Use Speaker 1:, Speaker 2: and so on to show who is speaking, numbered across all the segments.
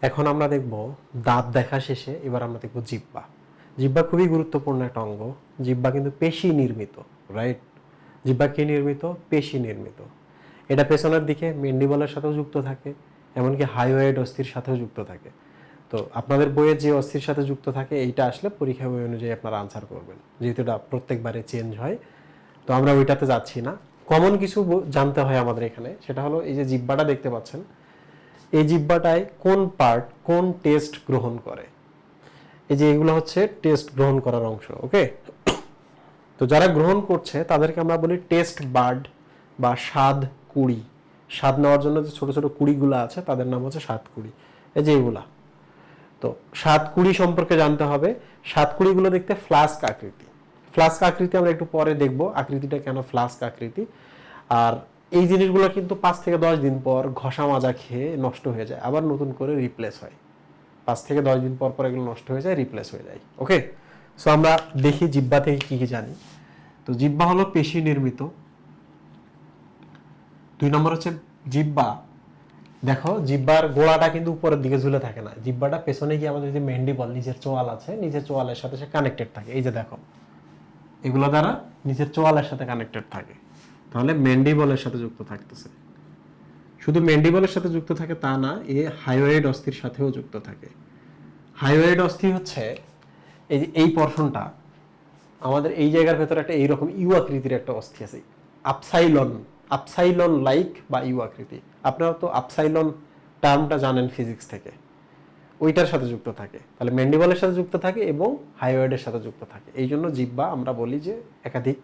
Speaker 1: এখন আমরা দেখব দাঁত দেখা শেষে এবার আমরা দেখব জিহ্বা। জিহ্বা খুবই গুরুত্বপূর্ণ একটা অঙ্গ। জিহ্বা কিন্তু পেশি নির্মিত, রাইট? জিহ্বা কি নির্মিত? পেশি নির্মিত। এটা পেছনের দিকে মেন্ডিবলের সাথেও যুক্ত থাকে, এমনকি হাইওয়েড অস্থির সাথেও যুক্ত থাকে। তো আপনাদের বইয়ে যে অস্থির সাথে যুক্ত থাকে এইটা আসলে পরীক্ষা বই অনুযায়ী আপনারা আনসার করবেন, যেহেতু এটা প্রত্যেকবারে চেঞ্জ হয়। তো আমরা ওইটাতে যাচ্ছি না। কমন কিছু জানতে হয় আমাদের এখানে, সেটা হলো এই যে জিহ্বাটা দেখতে পাচ্ছেন, এই জিহ্বাটায় কোন পার্ট কোন টেস্ট গ্রহণ করে। এই যে এগুলো হচ্ছে টেস্ট গ্রহণ করার অংশ, ওকে? তো যারা গ্রহণ করছে তাদেরকে আমরা বলি টেস্ট বার্ড বা স্বাদ কুড়ি। স্বাদ নেওয়ার জন্য যে ছোট ছোট কুড়িগুলো আছে তাদের নাম হচ্ছে স্বাদ কুড়ি। এই যে এগুলা, তো স্বাদ কুড়ি সম্পর্কে জানতে হবে। স্বাদ কুড়িগুলো দেখতে ফ্লাস্ক আকৃতি। ফ্লাস্ক আকৃতি আমরা একটু পরে দেখব আকৃতিটা কেন ফ্লাস্ক আকৃতি। আর এই জিনিসগুলো কিন্তু 5 থেকে 10 দিন পর ঘষা মাজা খেয়ে নষ্ট হয়ে যায়, আবার নতুন করে রিপ্লেস হয়। 5 থেকে 10 দিন পর পর এগুলো নষ্ট হয়ে যায়, রিপ্লেস হয়ে যায়, ওকে? সো আমরা দেখি জিহ্বা থেকে কি কি জানি। তো জিহ্বা হলো পেশি নির্মিত। 2 নম্বর হচ্ছে জিহ্বা। দেখো জিহ্বার গোড়াটা কিন্তু উপরের দিকে ঝুলে থাকে না, জিহ্বাটা পেছনে গিয়ে আমাদের যে মেন্ডিবল নিচের চোয়াল আছে, নিচের চোয়ালের সাথে সে কানেক্টেড থাকে। এই যে দেখো এগুলো দ্বারা নিচের চোয়ালের সাথে কানেক্টেড থাকে, তাহলে মেন্ডিবলের সাথে যুক্ত থাকতেছে। শুধু মেন্ডিবলের সাথে যুক্ত থাকে তা না, এ হাইওয়েড অস্থির সাথেও যুক্ত থাকে। হাইওয়েড অস্থি হচ্ছে এই যে এই পর্শনটা, আমাদের এই জায়গার ভেতরে একটা এইরকম ইউ আকৃতির একটা অস্থি আছে, আপসাইলন। আপসাইলন লাইক বা ইউ আকৃতি। আপনারা তো আপসাইলন টার্মটা জানেন ফিজিক্স থেকে, ওইটার সাথে যুক্ত থাকে। তাহলে ম্যান্ডিবলের সাথে যুক্ত থাকে এবং হাইওয়েডের সাথে যুক্ত থাকে। এই জন্য জিহ্বা আমরা বলি যে একাধিক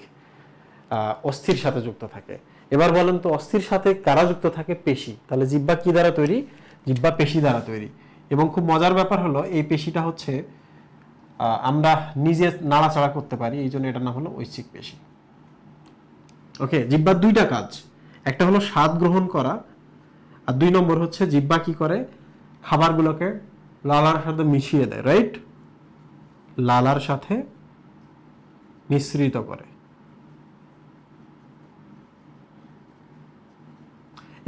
Speaker 1: অস্থির সাথে যুক্ত থাকে। এবার বলেন তো অস্থির সাথে কারা যুক্ত থাকে? পেশি। তাহলে জিহ্বা কি দ্বারা তৈরি? জিহ্বা পেশি দ্বারা তৈরি। এবং খুব মজার ব্যাপার হলো এই পেশিটা হচ্ছে আমরা নিজে নাড়াচাড়া করতে পারি, এই জন্য এটার নাম হলো ঐচ্ছিক পেশি। ওকে, জিহ্বার দুইটা কাজ, একটা হলো স্বাদ গ্রহণ করা, আর 2 নম্বর হচ্ছে জিহ্বা কি করে? খাবারগুলোকে লালার সাথে মিশিয়ে দেয়, রাইট? লালার সাথে মিশ্রিত করে।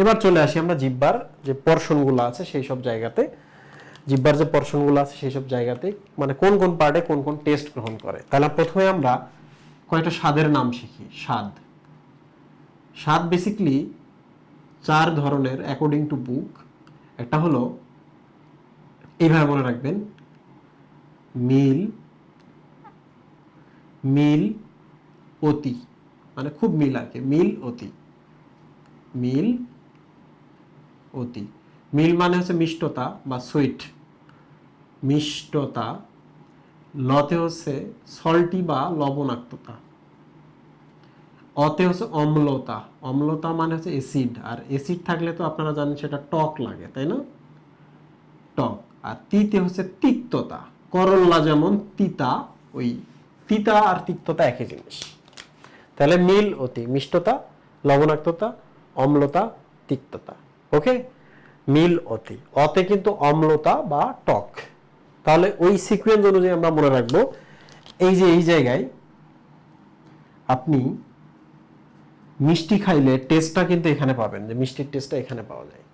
Speaker 1: এবার চলে আসি আমরা জিহ্বার যে পর্শনগুলো আছে সেই সব জায়গাতে। জিহ্বার যে পর্শনগুলো আছে সেই সব জায়গাতে মানে কোন কোন পার্টে কোন কোন টেস্ট গ্রহণ করে। তাহলে প্রথমে আমরা কয়েকটা স্বাদের নাম শিখি। স্বাদ, স্বাদ বেসিক্যালি 4 ধরনের অ্যাকর্ডিং টু বুক। একটা হলো, এইভাবে মনে রাখবেন, মিল, মিল, অতি, মানে খুব মিল আর কি, মিল অতি। মিল অতি। মিল মানে হচ্ছে মিষ্টতা বা সুইট, মিষ্টতা। লতে হচ্ছে সল্টি বা লবণাক্ততা। অতে হচ্ছে অম্লতা। অম্লতা মানে হচ্ছে অ্যাসিড, আর অ্যাসিড থাকলে তো আপনারা জানেন সেটা টক লাগে, তাই না? টক। আর তিতে হচ্ছে তিক্ততা। করল্লা যেমন তিতা, ওই তিতা আর তিক্ততা একই জিনিস। তাহলে মিল অতি, মিষ্টতা, লবণাক্ততা, অম্লতা, তিক্ততা, ওকে? মিল অতি। অতে কিন্তু অম্লতা বা টক। তাহলে ওই সিকোয়েন্স অনুযায়ী আমরা মনে রাখবো, এই যে এই জায়গায় আপনি মিষ্টি খাইলে টেস্টটা কিন্তু এখানে পাবেন, যে মিষ্টির টেস্টটা এখানে পাওয়া যায়।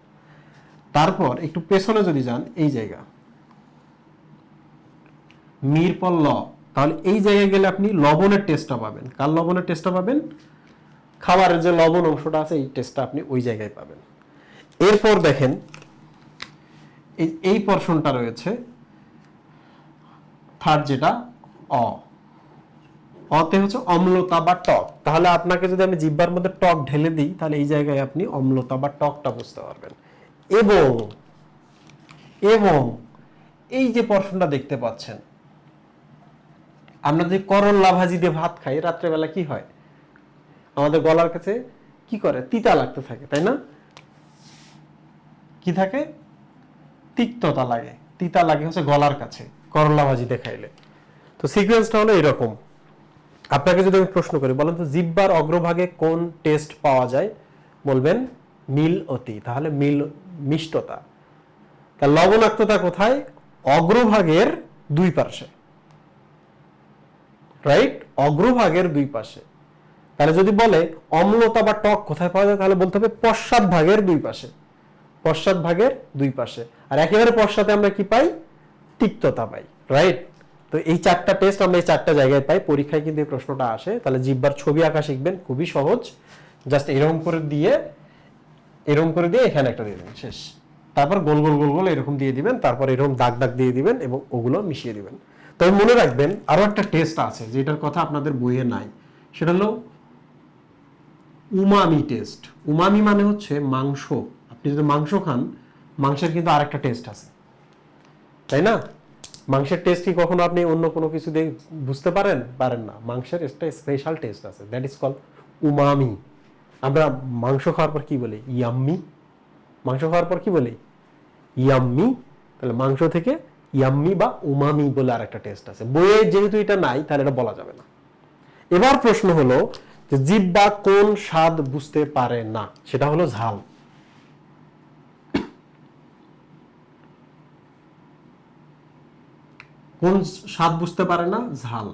Speaker 1: তারপর একটু পেছনে যদি যান, এই জায়গা মির পর ল, তাহলে এই জায়গায় গেলে আপনি লবণের টেস্টটা পাবেন। কার লবণের টেস্টটা পাবেন? খাবারের যে লবণ অংশটা আছে এই টেস্টটা আপনি ওই জায়গায় পাবেন। এরপর দেখেন এই পর্শনটা রয়েছে থার্ড, যেটা অ। অতে হচ্ছে অম্লতা বা টক। তাহলে আপনাকে যদি আমি জিহ্বার মধ্যে টক ঢেলে দিই, তাহলে এই জায়গায় আপনি অম্লতা বা টকটা বুঝতে পারবেন। এবং এবং এই যে পর্শনটা দেখতে পাচ্ছেন, আমরা যে করল্লা ভাজি দিয়ে ভাত খাই রাত্রেবেলা, কি হয়? আমাদের গলার কাছে কি করে? তিতা লাগতে থাকে, তাই না? কি থাকে? তিক্ততা লাগে, তিতা লাগে হচ্ছে গলার কাছে করল্লা ভাজি দিয়ে খাইলে। তো সিকোয়েন্সটা হলো এরকম। আপনাকে যদি আমি প্রশ্ন করি, বলেন তো জিহ্বার অগ্রভাগে কোন টেস্ট পাওয়া যায়? বলবেন মিল অতি। তাহলে মিল মিষ্টতা। তা লবণাক্ততা কোথায়? অগ্রভাগের 2 পাশে, রাইট? অগ্রভাগের 2 পাশে। তাহলে যদি বলে অম্লতা বা টক কোথায় পাওয়া যায়, তাহলে বলতে হবে পশ্চাৎ ভাগের 2 পাশে। পশ্চাৎ ভাগের 2 পাশে। আর একেবারে পশ্চাতে আমরা কি পাই? তিক্ততা পাই, রাইট? তো এই 4টা টেস্ট আমরা এই 4টা জায়গায় পাই। পরীক্ষায় কিন্তু এই প্রশ্নটা আসে। তাহলে জিহ্বার ছবি আঁকা শিখবেন, খুবই সহজ। জাস্ট এরকম করে দিয়ে এখানে একটা দিয়ে দেবেন, শেষ। তারপর গোল গোল গোল গোল এরকম দিয়ে দিবেন, তারপর এরকম দাগ দাগ দিয়ে দিবেন এবং ওগুলো মিশিয়ে দিবেন। তবে মনে রাখবেন আরো একটা টেস্ট আছে যেটার কথা আপনাদের বইয়ে নাই, সেটা হলো উমামি টেস্ট। উমামি মানে হচ্ছে মাংস। আপনি যদি মাংস খান, মাংসের কিন্তু আরেকটা টেস্ট আছে, তাই না? মাংসের টেস্ট কি কখনো আপনি অন্য কোনো কিছু দিয়ে বুঝতে পারেন না। মাংসের একটা স্পেশাল টেস্ট আছে, দ্যাট ইজ কল উমামি। আমরা মাংস খাওয়ার পর কি বলি? ইয়াম্মি। মাংস খাওয়ার পর কি বলি? ইয়াম্মি। তাহলে মাংস থেকে ইয়াম্মি বা উমামি বলে আরেকটা টেস্ট আছে। বইয়ে যেহেতু এটা নাই, তাহলে এটা বলা যাবে না। এবার প্রশ্ন হলো যে জিহ্বা কোন স্বাদ বুঝতে পারে না? সেটা হলো ঝাল। কোন স্বাদ বুঝতে পারে না? ঝাল।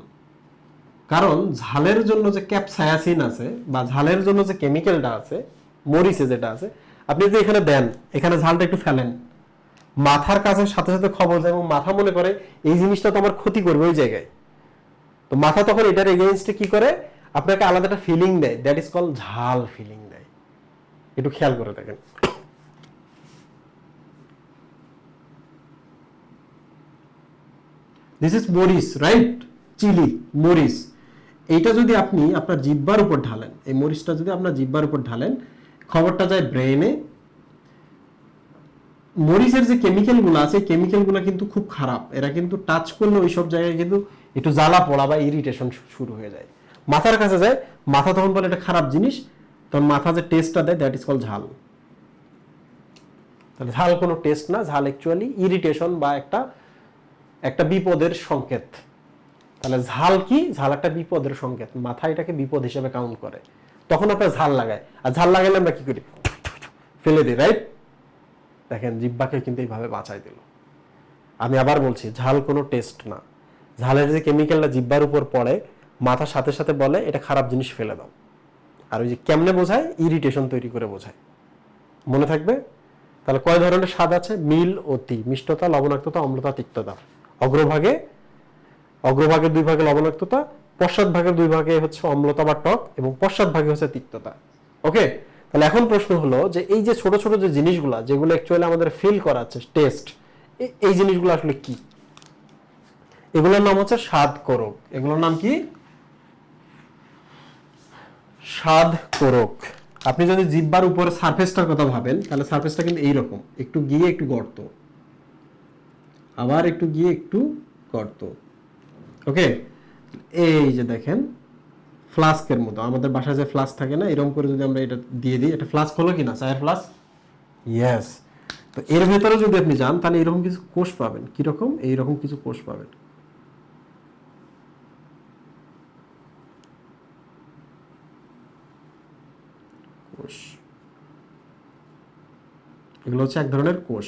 Speaker 1: কারণ ঝালের জন্য যে ক্যাপসায়াসিন আছে বা ঝালের জন্য যে কেমিক্যালটা আছে, মরিচে যেটা আছে, আপনি যদি এখানে দেন, এখানে ঝালটা একটু ফেলেন, মাথার কাছে সাথে সাথে খবর যায় এবং মাথা মনে করে এই জিনিসটা তো আমার ক্ষতি করবে ওই জায়গায়। তো মাথা তখন এটার এগেইনস্টে কি করে? আপনাকে আলাদা একটা ফিলিং দেয়, দ্যাট ইজ কল ঝাল ফিলিং দেয়। একটু খেয়াল করে দেখেন। দিস ইজ মরিচ, রাইট? চিলি, মরিচ। এইটা যদি আপনি আপনার জিহ্বার উপর ঢালেন, এই মরিচটা যদি আপনার জিহ্বার উপর ঢালেন, খবরটা যায় ব্রেনে। মরিচের যে কেমিক্যালগুলো আছে, কেমিক্যালগুলো কিন্তু খুব খারাপ। এরা কিন্তু টাচ করলে ওই সব জায়গায় কিন্তু একটু জ্বালা পোড়া বা ইরিটেশন শুরু হয়ে যায়। মাথার কাছে যায়, মাথা তখন বলে এটা খারাপ জিনিস, তখন মাথা যে টেস্টটা দেয়, দ্যাট ইজ কল ঝাল। তাহলে ঝাল কোনো টেস্ট না, ঝাল অ্যাকচুয়ালি ইরিটেশন বা একটা বিপদের সংকেত। তাহলে ঝাল কি? ঝাল একটা বিপদের সংকেত। মাথা এটাকে বিপদ হিসেবে কাউন্ট করে, তখন আপনার ঝাল লাগায়। আর ঝাল লাগালে আমরা কি করি? ফেলে দিই, রাইট? দেখেন জিহ্বাকে কিন্তু এইভাবে বাঁচাই দিল। আমি আবার বলছি, ঝাল কোনো টেস্ট না। ঝালের যে কেমিক্যালটা জিহ্বার উপর পড়ে, মাথার সাথে সাথে বলে এটা খারাপ জিনিস, ফেলে দাও। আর ওই যে কেমনে বোঝায়? ইরিটেশন তৈরি করে বোঝায়। মনে থাকবে? তাহলে কয় ধরনের স্বাদ আছে? মিল, অতি, মিষ্টতা, লবণাক্ততা, অম্লতা, তিক্ততা। অগ্রভাগে 2 ভাগে লবণাক্ততা, পশ্চাৎ ভাগের 2 ভাগে হচ্ছে অম্লতা বা টক, এবং পশ্চাৎ ভাগে হচ্ছে তিক্ততা। ওকে? তাহলে এখন প্রশ্ন হলো যে এই যে ছোট ছোট যে জিনিসগুলো, যেগুলো অ্যাকচুয়ালি আমাদের ফিল করাচ্ছে টেস্ট, এই জিনিসগুলো আসলে কি? এগুলোর নাম হচ্ছে স্বাদ করক। এগুলোর নাম কি? স্বাদ করক। আপনি যদি জিহ্বার উপরে সারফেসটার কথা ভাবেন, তাহলে সারফেসটা কিন্তু এইরকম, একটু গিয়ে একটু গর্ত, আবার একটু গিয়ে একটু গর্ত। ওকে? এই যে দেখেন ফ্লাস্কের মতো, আমাদের বাসায় যে ফ্লাস্ক থাকে না, এরকম করে যদি আমরা এটা দিয়ে দিই, এটা ফ্লাস্ক হলো কিনা? চায়ের ফ্লাস্ক? ইয়েস। তো এর ভেতরে যদি আপনি যান, তাহলে এরকম কিছু কোষ পাবেন। কিরকম? এইরকম কিছু কোষ পাবেন। কোষ, এগুলো হচ্ছে এক ধরনের কোষ।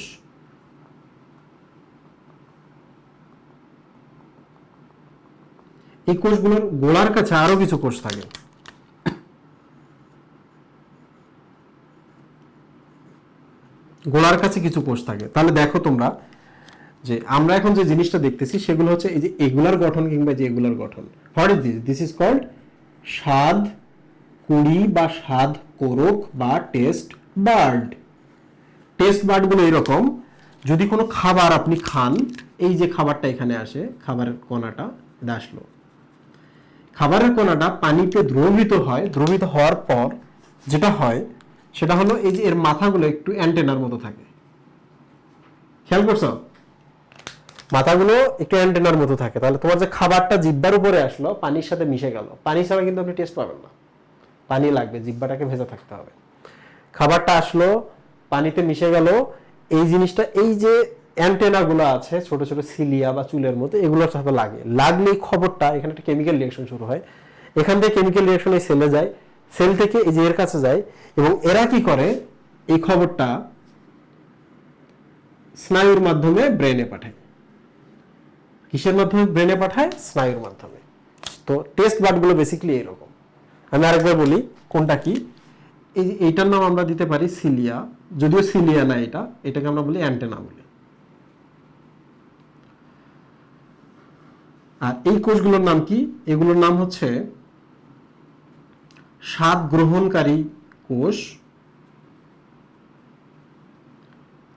Speaker 1: এই কোষগুলোর গোড়ার কাছে আরো কিছু কোষ থাকে। গোড়ার কাছে কিছু কোষ থাকে। তাহলে দেখো তোমরা যে আমরা এখন যে জিনিসটা দেখতেছি, সেগুলো হচ্ছে এই যে এগুলার গঠন কিংবা যে এগুলার গঠন। What is this? This is called স্বাদ কুড়ি বা স্বাদ কোরক বা টেস্ট বার্ড। টেস্ট বার্ডগুলো এরকম, যদি কোনো খাবার আপনি খান, এই যে খাবারটা এখানে আসে, খাবারের কণাটা আসলো, খাবারের কণাটা পানিতে দ্রবীভূত হয়। দ্রবীভূত হওয়ার পর যেটা হয় সেটা হলো এই যে এর মাথাগুলো একটু অ্যান্টেনার মতো থাকে। খেয়াল করছো? মাথাগুলো একটু অ্যান্টেনার মতো থাকে। তাহলে তোমার যে খাবারটা জিহ্বার উপরে আসলো, পানির সাথে মিশে গেল, পানি ছাড়া কিন্তু আপনি টেস্ট পাবেন না, পানি লাগবে, জিহ্বাটাকে ভেজা থাকতে হবে। খাবারটা আসলো, পানিতে মিশে গেল, এই জিনিসটা এই যে অ্যান্টেনাগুলো আছে ছোট ছোট সিলিয়া বা চুলের মতো, এগুলোর সাথে লাগলে এই খবরটা, এখানে একটা কেমিক্যাল রিঅ্যাকশন শুরু হয়, এখান থেকে কেমিক্যাল রিঅ্যাকশন এই সেলে যায়, সেল থেকে এই যে এর কাছে যায়, এবং এরা কি করে? এই খবরটা স্নায়ুর মাধ্যমে ব্রেনে পাঠায়। কিসের মাধ্যমে ব্রেনে পাঠায়? স্নায়ুর মাধ্যমে। তো টেস্ট বার্ডগুলো বেসিক্যালি এরকম। আমি আরেকবার বলি কোনটা কি। এইটার নাম আমরা দিতে পারি সিলিয়া, যদিও সিলিয়া না, এটাকে আমরা বলি অ্যান্টেনা বলি। আর এই কোষগুলোর নাম কি? এগুলোর নাম হচ্ছে স্বাদ গ্রহণকারী কোষ।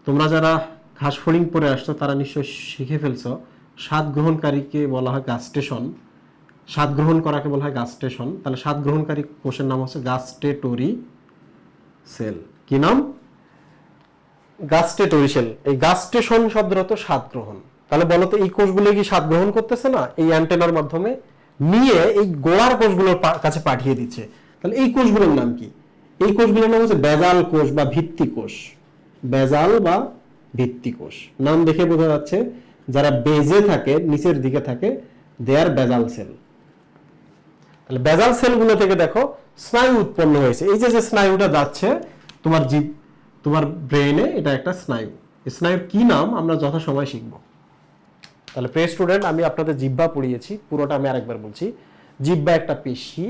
Speaker 1: তোমরা যারা ঘাস ফড়িং পরে আসছো তারা নিশ্চয়ই শিখে ফেলছো, স্বাদ গ্রহণকারীকে বলা হয় গাস্টেশন, স্বাদ গ্রহণ করাকে বলা হয় গাস্টেশন। তাহলে স্বাদ গ্রহণকারী কোষের নাম হচ্ছে গাস্টেটরি সেল। কি নাম? গাস্টেটরি সেল। এই গাস্টেশন শব্দের অর্থ স্বাদ গ্রহণ। তাহলে বলো তো এই কোষগুলো কি স্বাদ গ্রহণ করতেছে না? এই অ্যান্টেনার মাধ্যমে নিয়ে এই গোড়ার কোষগুলোর কাছে পাঠিয়ে দিচ্ছে। তাহলে এই কোষগুলোর নাম কি? এই কোষগুলোর নাম হচ্ছে বেজাল কোষ বা ভিত্তি কোষ। বেজাল বা ভিত্তি কোষ, নাম দেখে বোঝা যাচ্ছে যারা বেজে থাকে, নিচের দিকে থাকে, দেয়ার বেজাল সেল। তাহলে বেজাল সেলগুলো থেকে দেখো স্নায়ু উৎপন্ন হয়েছে। এই যে স্নায়ুটা যাচ্ছে তোমার তোমার ব্রেনে, এটা একটা স্নায়ু। এই স্নায়ুর কি নাম আমরা যথাসময় শিখব। তাহলে প্রিয় স্টুডেন্ট, আমি আপনাদের জিহ্বা পড়িয়েছি, পুরোটা আমি আরেকবার বলছি। জিহ্বা একটা পেশি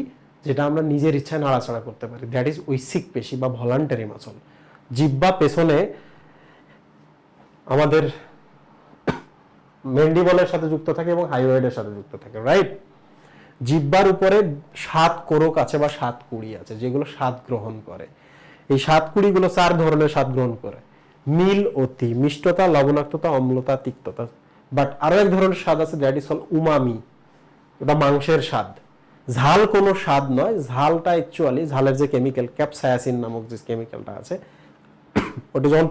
Speaker 1: যেটা আমরা নিজের ইচ্ছায় নাড়াচাড়া করতে পারি, দ্যাট ইজ ঐচ্ছিক পেশি বা ভলান্টারি মাসল। জিহ্বা পেছনে আমাদের মেন্ডিবলের সাথে যুক্ত থাকে এবং হাইওয়েডের সাথে যুক্ত থাকে, রাইট? জিহ্বার উপরে 7 কোরক আছে বা 7 কুড়ি আছে যেগুলো স্বাদ গ্রহণ করে। এই 7 কুড়িগুলো 4 ধরনের স্বাদ গ্রহণ করে: মিল, অতি, মিষ্টতা, লবণাক্ততা, অম্লতা, তিক্ততা। বাট আরো এক ধরনের স্বাদ আছে, দ্যাট ইজ কল উমামি। ওটা মাংসের স্বাদ। ঝাল কোনো স্বাদ নয়, ঝালটা অ্যাকচুয়ালি ঝালের যে কেমিক্যাল ক্যাপসায়াসিন নামক যে কেমিক্যালটা আছে, ওটা যখন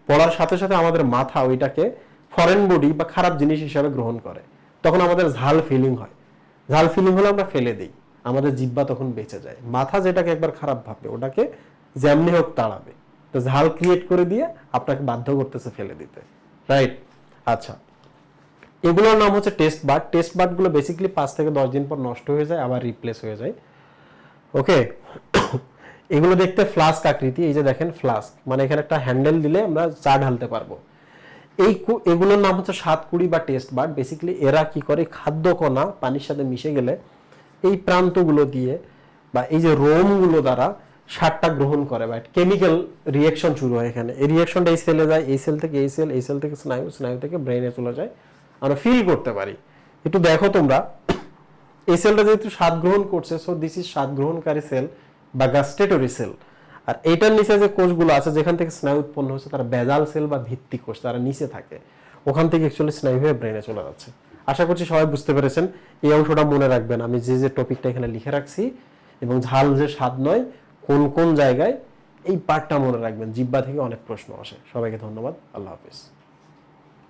Speaker 1: পড়ার সাথে সাথে আমাদের মাথা ওইটাকে ফরেন বডি বা খারাপ জিনিস হিসাবে গ্রহণ করে, তখন আমাদের ঝাল ফিলিং হয়। ঝাল ফিলিং হলে আমরা ফেলে দিই, আমাদের জিহ্বা তখন বেঁচে যায়। মাথা যেটাকে একবার খারাপ ভাববে ওটাকে যেমনি হোক তাড়াবে, তো ঝাল ক্রিয়েট করে দিয়ে আপনাকে বাধ্য করতেছে ফেলে দিতে, রাইট? আচ্ছা, এগুলোর নাম হচ্ছে টেস্ট বাড। টেস্ট বাড গুলো বেসিক্যালি 5 থেকে 10 দিন পর নষ্ট হয়ে যায়, আবার রিপ্লেস হয়ে যায়। ওকে, এগুলো দেখতে ফ্লাস্ক আকৃতি। এই যে দেখেন ফ্লাস্ক, মানে এখানে একটা হ্যান্ডেল দিলে আমরা চা ঢালতে পারবো। এগুলোর নাম হচ্ছে সাতকুড়ি বা টেস্ট বাড। বেসিক্যালি এরা কি করে, খাদ্য কণা পানির সাথে মিশে গেলে এই প্রান্তগুলো দিয়ে বা এই যে রোমগুলো দ্বারা সারটা গ্রহণ করে বা কেমিক্যাল রিঅ্যাকশন শুরু হয় এখানে। এই রিঅ্যাকশনটা এই সেলে যায়, এই সেল থেকে এই সেল, এই সেল থেকে স্নায়ু, স্নায়ু থেকে ব্রেনে চলে যায়, আমরা ফিল করতে পারি। একটু দেখো তোমরা, এই সেলটা যেহেতু স্বাদ গ্রহণ করছে, সো দিস ইজ স্বাদ গ্রহণকারী সেল বা গাস্টেটরি সেল। আর এইটার নিচে যে কোষগুলো আছে যেখান থেকে স্নায়ু উৎপন্ন হচ্ছে তারা বেজাল সেল বা ভিত্তি কোষ, তারা নিচে থাকে, ওখান থেকে অ্যাকচুয়ালি স্নায়ু হয়ে ব্রেনে চলে যাচ্ছে। আশা করছি সবাই বুঝতে পেরেছেন। এই অংশটা মনে রাখবেন, আমি যে টপিকটা এখানে লিখে রাখছি, এবং ঝাল যে স্বাদ নয়, কোন কোন জায়গায়, এই পার্টটা মনে রাখবেন। জিহ্বা থেকে অনেক প্রশ্ন আসে। সবাইকে ধন্যবাদ, আল্লাহ হাফিজ।